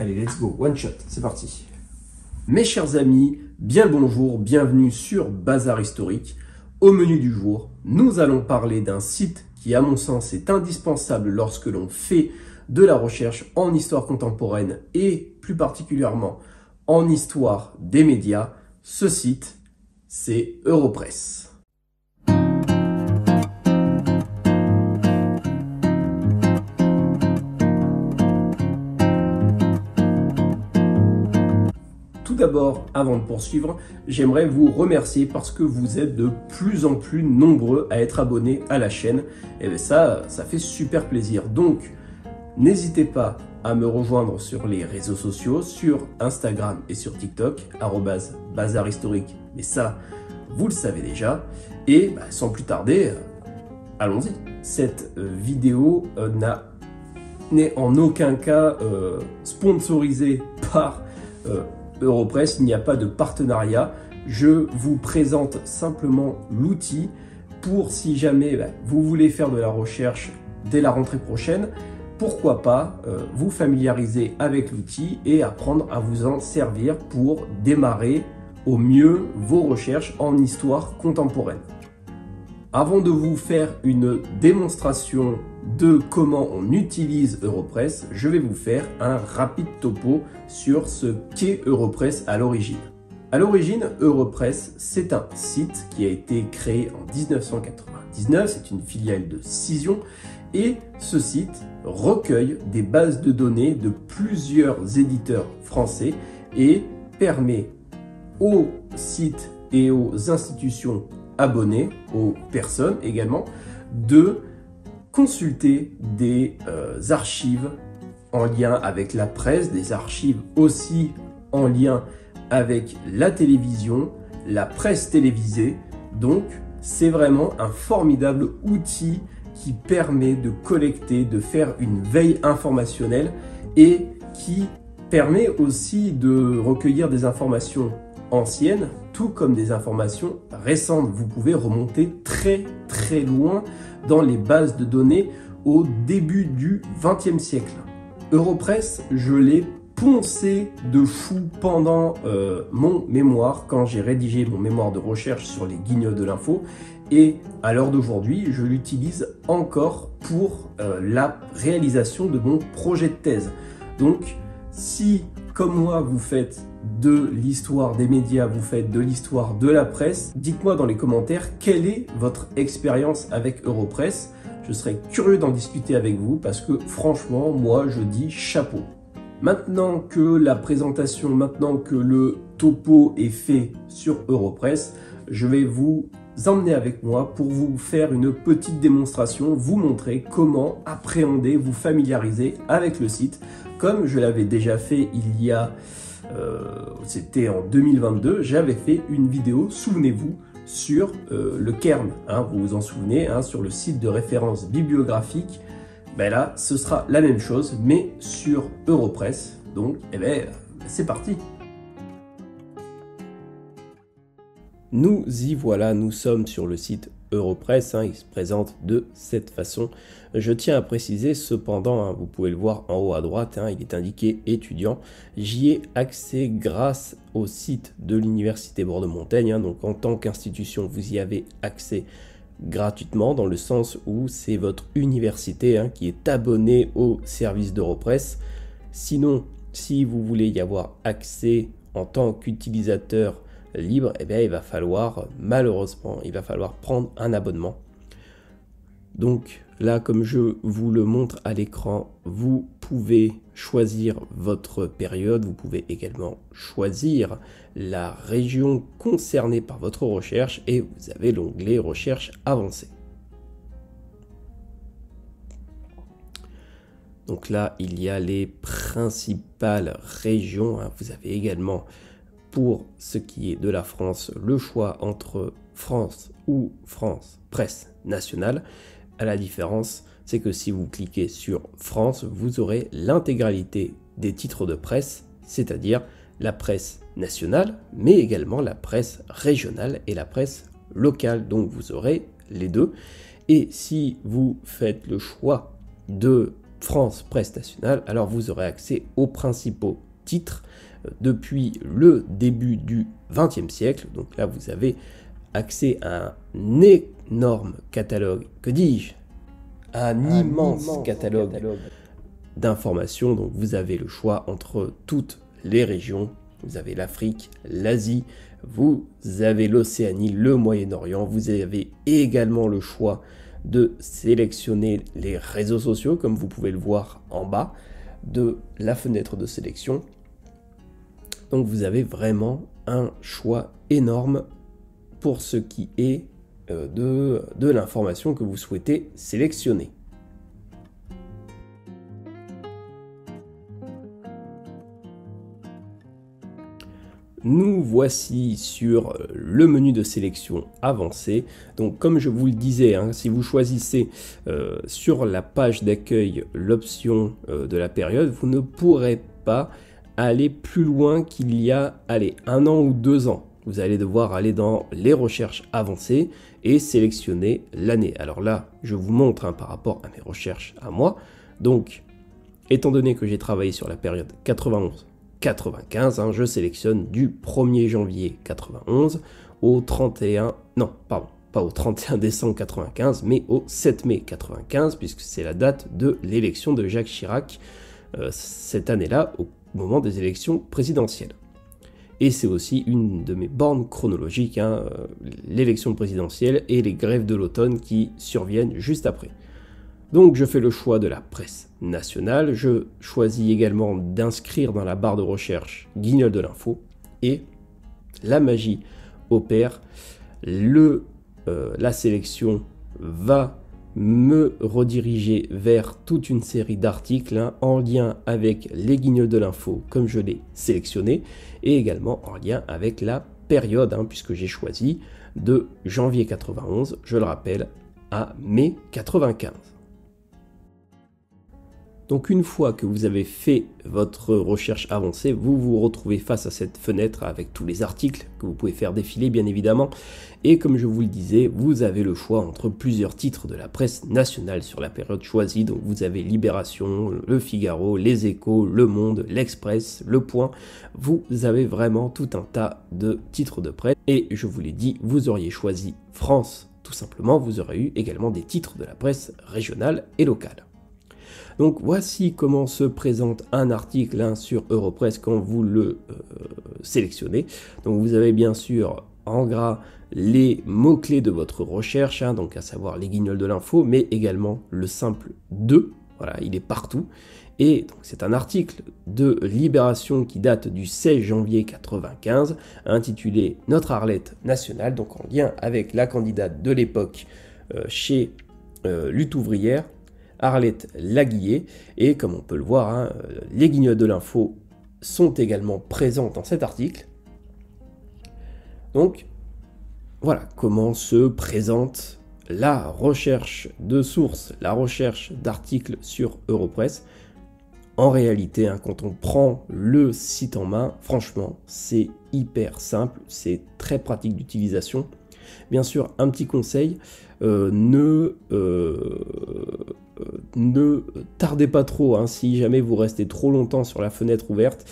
Allez, let's go, one shot, c'est parti. Mes chers amis, bien le bonjour, bienvenue sur Bazar Historique. Au menu du jour, nous allons parler d'un site qui, à mon sens, est indispensable lorsque l'on fait de la recherche en histoire contemporaine et plus particulièrement en histoire des médias. Ce site, c'est Europress. Tout d'abord, avant de poursuivre, j'aimerais vous remercier parce que vous êtes de plus en plus nombreux à être abonnés à la chaîne. Et ça fait super plaisir. Donc, n'hésitez pas à me rejoindre sur les réseaux sociaux, sur Instagram et sur TikTok, @bazarhistorique. Mais ça, vous le savez déjà. Et sans plus tarder, allons-y. Cette vidéo n'est en aucun cas sponsorisée par Europress, il n'y a pas de partenariat. Je vous présente simplement l'outil pour si jamais vous voulez faire de la recherche dès la rentrée prochaine, pourquoi pas vous familiariser avec l'outil et apprendre à vous en servir pour démarrer au mieux vos recherches en histoire contemporaine. Avant de vous faire une démonstration de comment on utilise Europress, je vais vous faire un rapide topo sur ce qu'est Europress à l'origine. À l'origine, Europress, c'est un site qui a été créé en 1999, c'est une filiale de Cision, et ce site recueille des bases de données de plusieurs éditeurs français et permet aux sites et aux institutions abonnés, aux personnes également, de consulter des archives en lien avec la presse, des archives aussi en lien avec la télévision, la presse télévisée. Donc, c'est vraiment un formidable outil qui permet de collecter, de faire une veille informationnelle et qui permet aussi de recueillir des informations anciennes, tout comme des informations récentes. Vous pouvez remonter très loin dans les bases de données au début du XXe siècle. Europress, je l'ai poncé de fou pendant mon mémoire, quand j'ai rédigé mon mémoire de recherche sur les guignols de l'info, et à l'heure d'aujourd'hui, je l'utilise encore pour la réalisation de mon projet de thèse. Donc, si, comme moi, vous faites de l'histoire des médias, vous faites de l'histoire de la presse, dites-moi dans les commentaires quelle est votre expérience avec Europress. Je serais curieux d'en discuter avec vous parce que franchement, moi, je dis chapeau. Maintenant que la présentation, maintenant que le topo est fait sur Europress, je vais vous emmener avec moi pour vous faire une petite démonstration, vous montrer comment appréhender, vous familiariser avec le site, comme je l'avais déjà fait il y a c'était en 2022, j'avais fait une vidéo, souvenez-vous, sur le Cairn, vous vous en souvenez, sur le site de référence bibliographique. Là, ce sera la même chose, mais sur Europress. Donc, c'est parti. Nous y voilà, nous sommes sur le site Europress, il se présente de cette façon. Je tiens à préciser cependant, vous pouvez le voir en haut à droite, il est indiqué étudiant. J'y ai accès grâce au site de l'Université Bordeaux-Montaigne, donc en tant qu'institution, vous y avez accès gratuitement, dans le sens où c'est votre université qui est abonnée au service d'Europress. Sinon, si vous voulez y avoir accès en tant qu'utilisateur libre, il va falloir, malheureusement, prendre un abonnement. Donc là, comme je vous le montre à l'écran, vous pouvez choisir votre période, vous pouvez également choisir la région concernée par votre recherche et vous avez l'onglet recherche avancée. Donc là, il y a les principales régions, vous avez également, pour ce qui est de la France, le choix entre France ou France Presse Nationale. À la différence, c'est que si vous cliquez sur France, vous aurez l'intégralité des titres de presse, c'est-à-dire la presse nationale, mais également la presse régionale et la presse locale. Donc vous aurez les deux. Et si vous faites le choix de France Presse Nationale, alors vous aurez accès aux principaux titres depuis le début du XXe siècle. Donc là, vous avez accès à un énorme catalogue, que dis-je, un immense catalogue d'informations. Donc vous avez le choix entre toutes les régions. Vous avez l'Afrique, l'Asie, vous avez l'Océanie, le Moyen-Orient. Vous avez également le choix de sélectionner les réseaux sociaux, comme vous pouvez le voir en bas de la fenêtre de sélection. Donc vous avez vraiment un choix énorme pour ce qui est de l'information que vous souhaitez sélectionner. Nous voici sur le menu de sélection avancé. Donc comme je vous le disais, si vous choisissez sur la page d'accueil l'option de la période, vous ne pourrez pas aller plus loin qu'il y a 1 an ou 2 ans. Vous allez devoir aller dans les recherches avancées et sélectionner l'année. Alors là, je vous montre par rapport à mes recherches à moi. Donc, étant donné que j'ai travaillé sur la période 91-95, je sélectionne du 1er janvier 91 au 31... Non, pardon, pas au 31 décembre 95, mais au 7 mai 95, puisque c'est la date de l'élection de Jacques Chirac, cette année-là, au moment des élections présidentielles. Et c'est aussi une de mes bornes chronologiques, l'élection présidentielle et les grèves de l'automne qui surviennent juste après. Donc je fais le choix de la presse nationale, je choisis également d'inscrire dans la barre de recherche Guignol de l'info, et la magie opère, la sélection va me rediriger vers toute une série d'articles en lien avec les Guignols de l'info comme je l'ai sélectionné, et également en lien avec la période, puisque j'ai choisi de janvier 91, je le rappelle, à mai 95. Donc une fois que vous avez fait votre recherche avancée, vous vous retrouvez face à cette fenêtre avec tous les articles que vous pouvez faire défiler bien évidemment. Et comme je vous le disais, vous avez le choix entre plusieurs titres de la presse nationale sur la période choisie. Donc vous avez Libération, Le Figaro, Les Échos, Le Monde, L'Express, Le Point. Vous avez vraiment tout un tas de titres de presse. Et je vous l'ai dit, vous auriez choisi France tout simplement. Vous aurez eu également des titres de la presse régionale et locale. Donc voici comment se présente un article sur Europresse quand vous le sélectionnez. Donc vous avez bien sûr en gras les mots-clés de votre recherche, donc à savoir les Guignols de l'info, mais également le simple 2, voilà, il est partout. Et donc c'est un article de Libération qui date du 16 janvier 95, intitulé « Notre Arlette nationale », donc en lien avec la candidate de l'époque chez Lutte ouvrière, Arlette Laguiller, et comme on peut le voir, les Guignols de l'info sont également présents dans cet article. Donc voilà comment se présente la recherche de sources, la recherche d'articles sur Europresse. En réalité, quand on prend le site en main, franchement, c'est hyper simple, c'est très pratique d'utilisation. Bien sûr, un petit conseil, ne tardez pas trop, si jamais vous restez trop longtemps sur la fenêtre ouverte,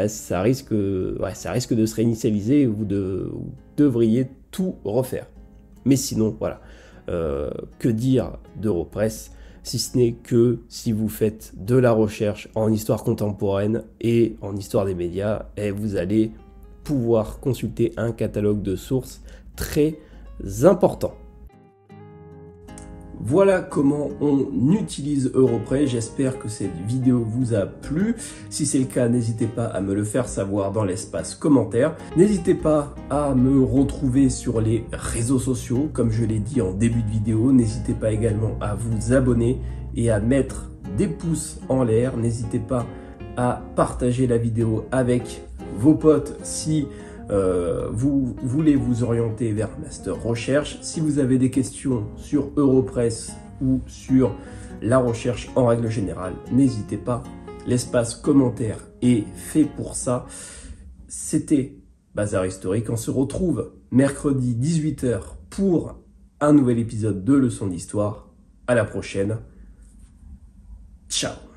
ça risque de se réinitialiser et vous devriez tout refaire. Mais sinon, voilà, que dire d'Europresse, si ce n'est que si vous faites de la recherche en histoire contemporaine et en histoire des médias, vous allez pouvoir consulter un catalogue de sources très important. Voilà comment on utilise Europresse. J'espère que cette vidéo vous a plu. Si c'est le cas, n'hésitez pas à me le faire savoir dans l'espace commentaire. N'hésitez pas à me retrouver sur les réseaux sociaux, comme je l'ai dit en début de vidéo. N'hésitez pas également à vous abonner et à mettre des pouces en l'air. N'hésitez pas à partager la vidéo avec vos potes si vous voulez vous orienter vers un master recherche. Si vous avez des questions sur Europresse ou sur la recherche en règle générale, n'hésitez pas. L'espace commentaire est fait pour ça. C'était Bazar Historique. On se retrouve mercredi 18 h pour un nouvel épisode de Leçons d'Histoire. À la prochaine. Ciao.